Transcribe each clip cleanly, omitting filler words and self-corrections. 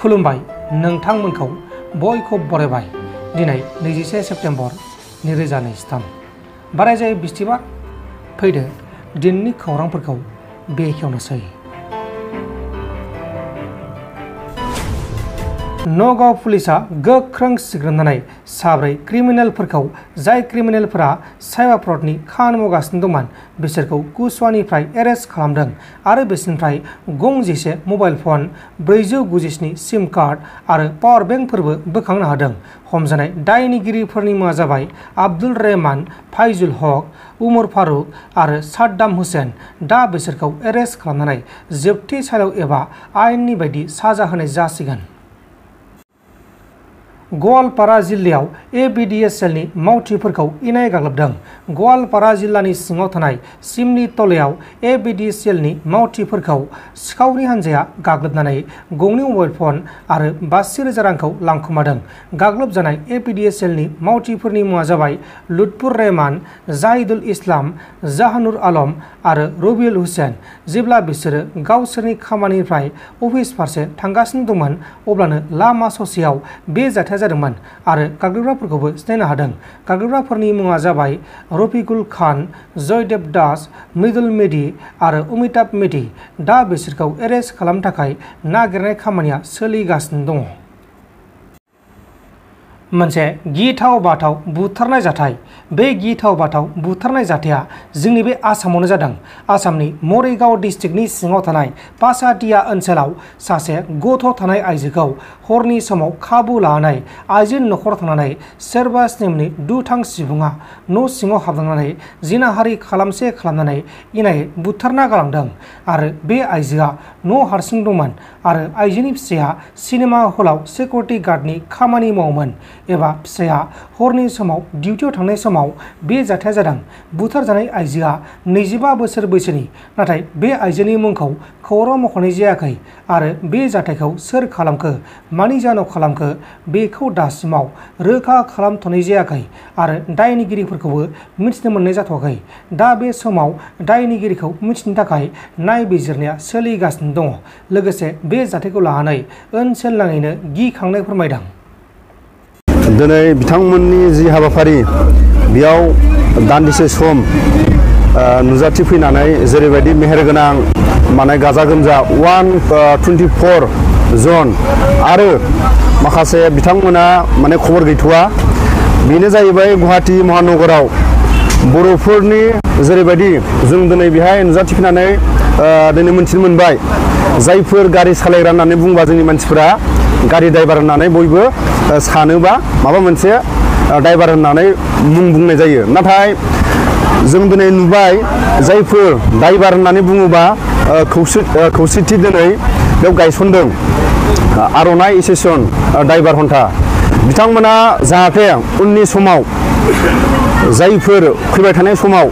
खुलुमबाय नोंथांमोनखौ बयखौ बरायबाय दिनै 21 सेप्तेम्बर 2023 बारायजायो बिस्थिबार फैदो दिननि खौरांफोरखौ बेखेवनोसै। नगाव पुलिसा गोख्रों सिग्रोमनानै साब्रै क्रिमिनेलफोरखौ जाय क्रिमिनेलफोरा साइबार फ्रडनि खामानि मावगासिनो दंमोन बिसोरखौ कुसवानिफ्राय एरेस्ट खालामदों आरो बिसोरनिफ्राय गंजिसे मबाइल फन 497 सिम कार्ड आरो पावार बेंकफोरबो बोखांनो हादों। हमजानाय दायनिगिरिफोरनि मुङा जाबाय आब्दुल रहमान, फाइजुल हक, उमर फारुक आरो साद्दाम हुसैन। दा बिसोरखौ एरेस्ट खालामनानै जोबथि साइलाव एबा आयेननि बायदि साजा होनाय जासिगोन। गवालपारा जिल्लायाव एबिडिएसएलनि मावथिफोरखौ इनाय गाग्लोबदों। गवालपारा जिल्लानि सिङाव थानाय सिमनि तलायाव एबिडिएसएलनि मावथिफोरखौ सिखावनि हान्जाया गाग्लोबनानै गंनै मबाइल फन आरो 82,000 रांखौ लांखुमादों। गाग्लोबजानाय एबिडिएसएलनि मावथिफोरनि मुङा जाबाय लुत्फुर रहमान, जाहिदुल इस्लाम, जाहानुर आलम आरो रबिउल हुसैन। जेब्ला बिसोरो गावसोरनि खामानिनिफ्राय अफिस फारसे थांगासिनो दंमोन अब्लानो लामा ससेयाव बे जाथाया जादोंमोन आरो गाग्लोबग्राफोरखौबो सिनायनो हादों। गाग्लोबग्राफोरनि मुङा जाबाय रफिकुल खान, जयदेब दास, मृदुल मेधि आरो अमिताभ मेधि। दा बिसोरखौ एरेस्ट खालामनो थाखाय नागिरनाय खामानिया सोलिगासिनो दङ। मोनसे गिथाव बाथाव बुथारनाय जाथाय। बे गिथाव बाथाव बुथारनाय जाथाया जोंनि बे आसामावनो जादों। आसामनि मरिगाव डिस्ट्रिक्टनि सिङाव थानाय पासादिया ओनसोलाव सासे गथ' थानाय आइजोखौ हरनि समाव खाबु लानानै आइजोनि न'खराव थांनानै सोरबा सिनेमनि दुथां सुबुङा न' सिङाव हाबलांनानै जिनाहारि खालामनानै इनायै बुथारना गालांदों आरो बे आइजोआ न' हारसिं दंमोन आरो आइजोनि फिसाया सिनेमा हलाव सिकिउरिटि गार्डनि खामानि मावोमोन एबा फिसाया हरनि समाव डिउटियाव थांनाय समाव बे जाथाया जादों। बुथारजानाय आइजोआ 25 बोसोर बैसोनि, नाथाय बे आइजोनि मुंखौ खौरां मख'नाय जायाखै आरो बे जाथायखौ सोर खालामखो, मानि जाहोनाव खालामखो बेखौ दासिमाव रोखा खालामथ'नाय जायाखै आरो दायनिगिरिफोरखौबो मिथिनो मोननाय जाथ'वाखै। दा बे समाव दायनिगिरिखौ मिथिनो थाखाय नायबिजिरनाया सोलिगासिनो दङ। लोगोसे बे जाथायखौ लानानै ओनसोल नाङैनो गिखांनाय फोरमायदों। दिनै बिथांमोननि जि हाबाफारि बेयाव दान्दिसे सम नुजाथिफैनानै जेरैबायदि मेहेरगोनां माने गाजा गोमजा 124 जन आरो माखासे बिथांमोना माने खबर गैथ'वा। बेनो जाहैबाय गुवाहाटी महानगराव बर'फोरनि जेरैबायदि जों दिनै बेहाय नुजाथिफैनानै दिनै मोनथिनो मोनबाय जायफोर गारि सालायग्रा होननानै बुंबा जोंनि मानसिफोरा गारि ड्राइभार होननानै बयबो सानोबा माबा मोनसे ड्राइभार होननानै मुं बुंनाय जायो। नाथाय जों दिनै नुबाय जायफोर ड्राइभार होननानै बुङोबा खौसेथि दिनै बेयाव गायसनदों आर'नाइ एस'सिएसन ड्राइभार हन्था। बिथांमोना जाहाथे उननि समाव जायफोर फैबाय थानाय समाव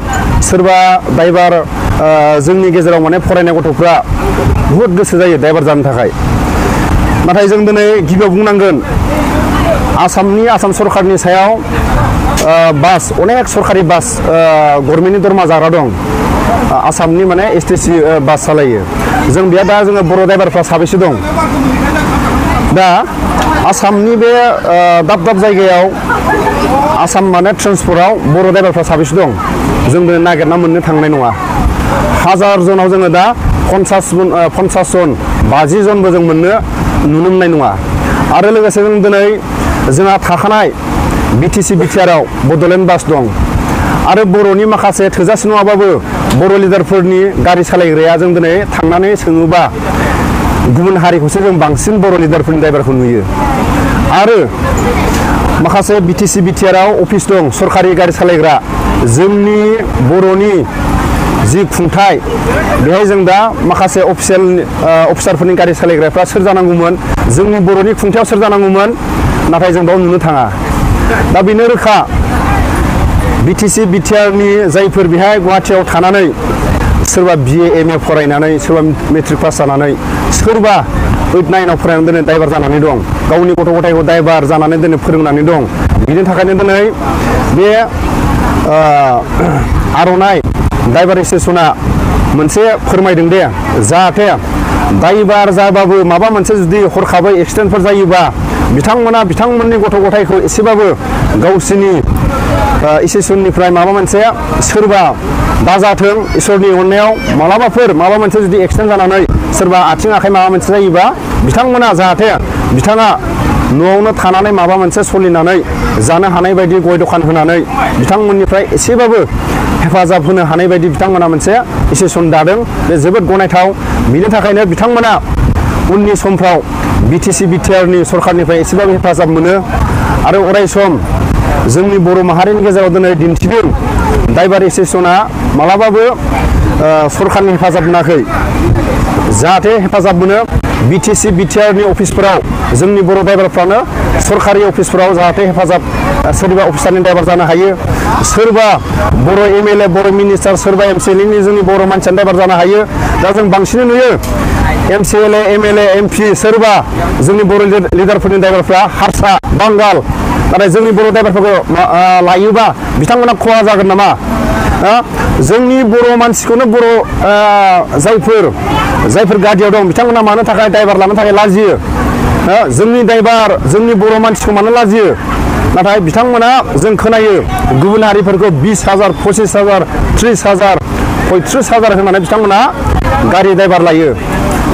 सोरबा ड्राइभार जोंनि गेजेराव माने फरायनाय गथ'फ्रा बुहुद गोसो जायो ड्राइभार जानो थाखाय। नाथाय जों दिनै गिबियाव बुंनांगोन आसाम सरकारनि सायाव बास अनेक सरकारि बास गभर्नमेन्टनि दरमा जाग्रा दं। आसामनि माने एसटिसि बास सालायो। जों बेयाव दा जोङो बर' ड्राइभारफ्रा साबेसे दं? दा आसामनि बे दाब दाब जायगायाव आसाम माने ट्रेन्सपर्टआव बर' ड्राइभारफ्रा साबेसे दं जों दिनै नागिरना मोननो थांनाय नङा। 1000 जनाव जोङो दा 50 जन 50 जनबो जों नुनो मोननाय नङा। आरो लोगोसे जों दिनै जोंहा थाखानाय बिटिसि बिटिआरआव बड'लेण्ड बास दं आरो बर'नि माखासे थोजासे नङाबाबो बर' लिडारफोरनि गारि सालायग्राया जों दिनै थांनानै सोङोबा गुबुन हारिखौसो जों बांसिन बर' लिडारफोरनि ड्राइभारखौ नुयो। आरो माखासे बिटिसि बिटिआरआव अफिस दं सरकारि गारि सालायग्रा। जोंनि बर'नि जि खुंथाय बेहाय जों दा माखासे अफिसारफोरनि गारि सालायग्राफ्रा सोर जानांगौमोन, जोंनि बर'नि खुंथायाव सोर जानांगौमोन, नाथाय जों बेयाव नुनो थाङा। दा बेनो रोखा बिटिसि बिटिआरनि जायफोर बेहाय गुवाहाटीयाव थानानै सोरबा BA MA फरायनानै, सोरबा मेट्रिक पास जानानै, सोरबा 8-9 आव फरायनानै दिनै ड्राइभार जानानै दं, गावनि गथ' गथायखौ ड्राइभार जानानै दिनै फोरोंनानै दं। बिनि थाखायनो दिनै बे आर'नाइ ड्राइभार एस'सिएसना मोनसे फोरमायदों दे जाहाथे दायबार जाबाबो माबा मोनसे जुदि हरखाबै एक्सिडेन्टफोर जायोबा बिथांमोना बिथांमोननि गथ' गथायखौ एसेबाबो गावसिनि इसोरनिफ्राय माबा मोनसे सोरबा दाजाथों इसोरनि अननायाव मालाबाफोर माबा मोनसे जुदि एक्सिडेन्ट जानानै सोरबा आथिं आखाइ माबा मोनसे जायोबा बिथांमोना जाहाथे बिथाङा न'आवनो थानानै माबा मोनसे सोलिनानै जानो हानाय बायदि गय दखान होनानै बिथांमोननिफ्राय एसेबाबो हेफाजाब होनो हानाय बायदि बिथांमोना मोनसे इसोर दादों बे जोबोद गनायथाव बिनि थाखायनो बिथांमोना उननि समफ्राव BTC BTR नि सरखारनिफ्राय एसेबाबो हेफाजाब मोनो आरो अराय सम जोंनि बर' माहारिनि गेजेराव दिनै दिन्थिदों दायबार एसोसिएशना मालाबाबो सरखारनि हेफाजाब मोनाखै जाहाथे हेफाजाब मोनो BTC BTR नि अफिसफोराव जोंनि बर' ड्राइभारफ्रानो सरखारि अफिसफोराव जाहाथे हेफाजाब सोरबा अफिसारनि ड्राइभार जानो हायो सोरबा बर' MLA बर' मिनिस्टार सोरबा MCLA नि जोंनि बर' मानसियानो ड्राइभार जानो हायो दा जों बांसिन नुयो MCLA MLA MP सोरबा जोंनि बर' लिडारफोरनि ड्राइभारफ्रा हारसा बांगाल नाथाय जोंनि बर' ड्राइभारफोरखौ लायोबा बिथांमोना खहा जागोन नामा जोंनि बर' मानसिखौनो बर' जायफोर गादियाव दं बिथांमोना मानो थाखाय ड्राइभार लानो थाखाय लाजियो जोंनि ड्राइभार जोंनि बर' मानसिखौ मानो लाजियो नाथाय बिथांमोना जों खोनायो गुबुन हारिफोरखौ 20,000 25,000 30,000 35,000 होनानै बिथांमोना गारि ड्राइभार लायो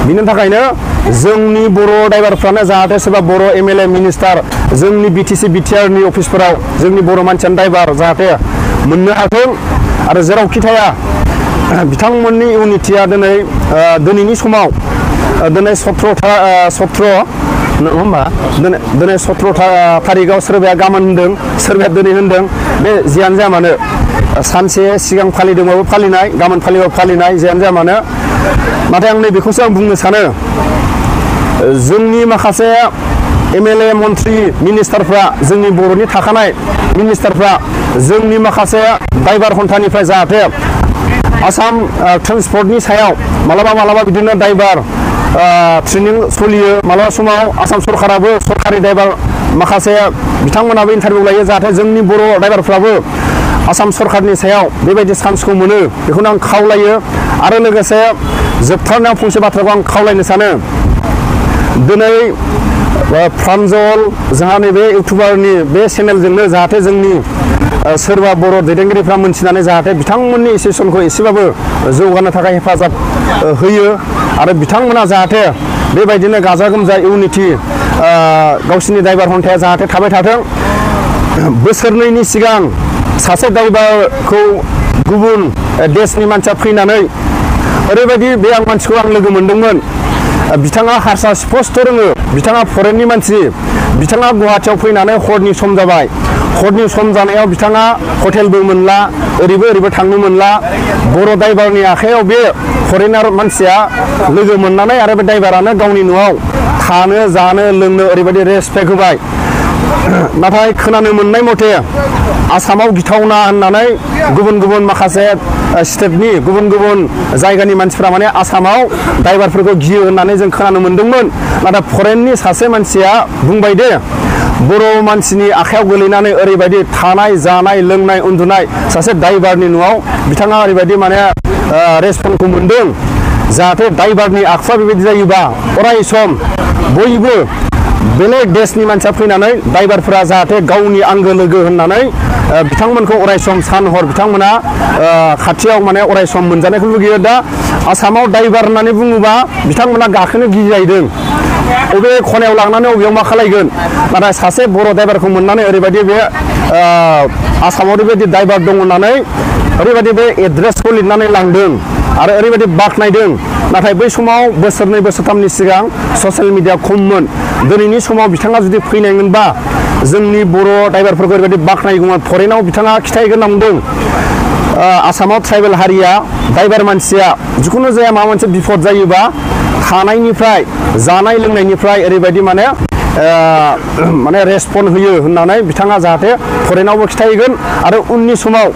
बिनि थाखायनो जोंनि बर' ड्राइभारफ्रानो जाहाथे सोरबा बर' MLA मिनिस्टार जोंनि BTC BTR नि अफिसफोराव जोंनि बर' मानसियानो ड्राइभार जाहाथे मोननो हाथों आरो जेरावखि थाया बिथांमोननि इउनिटिया दिनैनि समाव दिनै 17 नङा होमबा दिनै 17 थारिखआव सोरबाया गाबोन होनदों सोरबाया दिनै होनदों बे जियानो जाया मानो सानसे सिगां फालिदोंबाबो फालिनाय गाबोन फालिबाबो फालिनाय जियानो जाया मानो नाथाय आं नैबेखौसो आं बुंनो सानो जोंनि माखासे MLA मन्त्रि मिनिस्टारफ्रा जोंनि बर'नि थाखानाय मिनिस्टारफ्रा जोंनि माखासे ड्राइभार हन्थानिफ्राय जाहाथे आसाम ट्रेन्सपर्टनि सायाव मालाबा बिदिनो ड्राइभार ट्रेनिं सोलियो मालाबा समाव आसाम सरकाराबो सरकारि ड्राइभार माखासे बिथांमोनाबो इन्टारभिउ लायो जाहाथे जोंनि बर' ड्राइभारफ्राबो आसाम सरकारनि सायाव बेबायदि चान्सखौ मोनो बेखौनो आं खावलायो आरो लोगोसे जोबथारनायाव फंसे बाथ्राखौ आं खावलायनो सानो दिनै प्रान्जल जोंहा नैबे इउटुबारनि बे चेनेलजोंनो जाहाथे जोंनि सोरबा बर' दैदेनगिरिफ्रा मोनथिनानै जाहाथे बिथांमोननि एसोसिएशनखौ एसेबाबो जौगानो थाखाय हेफाजाब होयो आरो बिथांमोना जाहाथे बेबायदिनो गाजा गोमजा इउनिटि गावसिनि ड्राइभार हन्थाया जाहाथे थाबाय थाथों बोसोरनैनि सिगां सासे ड्राइभारखौ गुबुन देशनि मानसिया फैनानै ओरैबायदि बे मानसिखौ आं लोगो मोनदोंमोन बिथाङा हारसा स्पष्ट रोङो बिथाङा फरेननि मानसि बिथाङा गुवाहाटियाव फैनानै हरनि सम जाबाय हरनि सम जानायाव बिथाङा हटेलबो मोनला ओरैबो थांनो मोनला बर' ड्राइभारनि आखायाव बे फरेनार मानसिया लोगो मोननानै आरो बे ड्राइभारानो गावनि न'आव थानो जानो लोंनो ओरैबायदि रेसपेक्ट होबाय नाथाय खोनानो मोननाय मथे आसामाव गिथावना होननानै गुबुन माखासे स्टेटनि गुबुन जायगानि मानसिफ्रा माने आसामाव ड्राइभारफोरखौ गियो होननानै जों खोनानो मोनदोंमोन नाथाय फरेननि सासे मानसिया बुंबाय दे बर' मानसिनि आखायाव गोलैनानै ओरैबायदि थानाय जानाय लोंनाय उन्दुनाय सासे ड्राइभारनि न'आव बिथाङा ओरैबायदि माने रेसपन्सखौ मोनदों जाहाथे ड्राइभारनि आखुवा बेबायदि जायोबा अराय सम बयबो बेलेग देशनि मानसिया फैनानै ड्राइभारफोरा जाहाथे गावनि आंगो लोगो होननानै बिथांमोनखौ अराय सम सान हर बिथांमोना खाथियाव माने अराय सम मोनजानायखौ लुगैयो दा आसामाव ड्राइभार होननानै बुङोबा बिथांमोना गाखोनो गिजाहैदों अबे खनायाव लांनानै अबेयाव मा खालायगोन नाथाय सासे बर' ड्राइभारखौ मोननानै ओरैबायदि बे आसामाव ओरैबायदि ड्राइभार दं होननानै ओरैबायदि बे एड्रेसखौ लिरनानै लांदों आरो ओरैबायदि बाख्नायदों नाथाय बै समाव बोसोरनै बोसोरथामनि सिगां ससियेल मिडिया खममोन दिनैनि समाव बिथाङा जुदि फैनायमोनबा जोंनि बर' ड्राइभारफोरखौ ओरैबायदि बाख्नायगौमोन फरेनाव बिथाङा खिथायगोन नांदों आसामाव ट्राइबेल हारिया ड्राइभार मानसिया जिखुनु जाया माबा मोनसे बिपद जायोबा थानायनिफ्राय जानाय लोंनायनिफ्राय ओरैबायदि माने रेसपन्स होयो होननानै बिथाङा जाहाथे फरेनावबो खिथायगोन आरो उननि समाव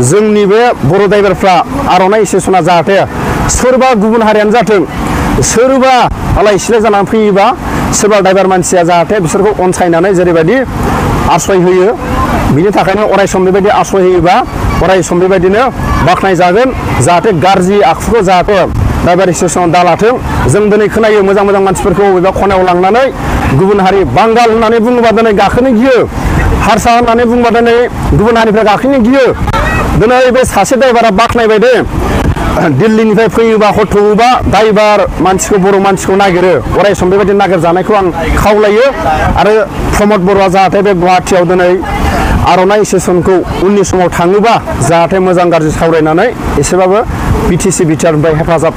जोंनि बे बर' ड्राइभारफ्रा आर'नाइ एसोसिएशना जाहाथे सोरबा गुबुन हारियानो जाथों सोरबा आलाय सिलाय जानानै फैयोबा सोरबा ड्राइभार मानसिया जाहाथे बिसोरखौ अनसायनानै जेरैबायदि आश्रय होयो बिनि थाखायनो अराय सम बेबायदि आश्रय होयोबा अराय सम बेबायदिनो बाख्नाय जागोन जाहाथे गाज्रि आखुखौ जाहाथे ड्राइभार स्टेसनाव दालाथों जों दिनै खोनायो मोजां मोजां मानसिफोरखौ बबेबा खनायाव लांनानै गुबुन हारि बांगाल होननानै बुङोबा दिनै गाखोनो गियो हारसा होननानै बुङोबा दिनै गुबुन हारिफ्रा गाखोनो गियो दिनै बे सासे ड्राइभारा बाख्नायबाय दे दिल्लीनिफ्राय फैयोबा हरथौबा ड्राइभार मानसिखौ बर' मानसिखौ नागिरो अराय सम बेबायदि नागिरजानायखौ आं खावलायो आरो प्रमद बर'आ जाहाथे बे गुवाहाटियाव दिनै आर'नाइ स्टेसनखौ उननि समाव थाङोबा जाहाथे मोजां गाज्रि सावरायनानै एसेबाबो बिटिसि बिटिआरनिफ्राय हेफाजाब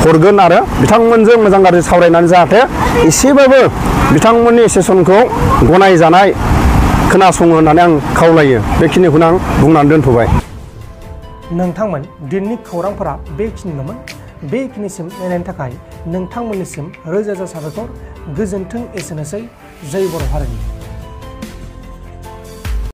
हरगोन आरो बिथांमोनजों मोजां गाज्रि सावरायनानै जाहाथे एसेबाबो बिथांमोननि स्टेसनखौ गनायजानाय खोनासङो होननानै आं खावलायो बेखिनिखौनो आं बुंनानै दोनथ'बाय। नोंथांमोन दिनैनि खौरांफोरा बेखिनिल'मोन बेखिनिसिम नायनायनि थाखाय नोंथांमोननिसिम रोजा रोजा साबायखर गोजोन्थों एसेनोसै जय बर' हारिनि।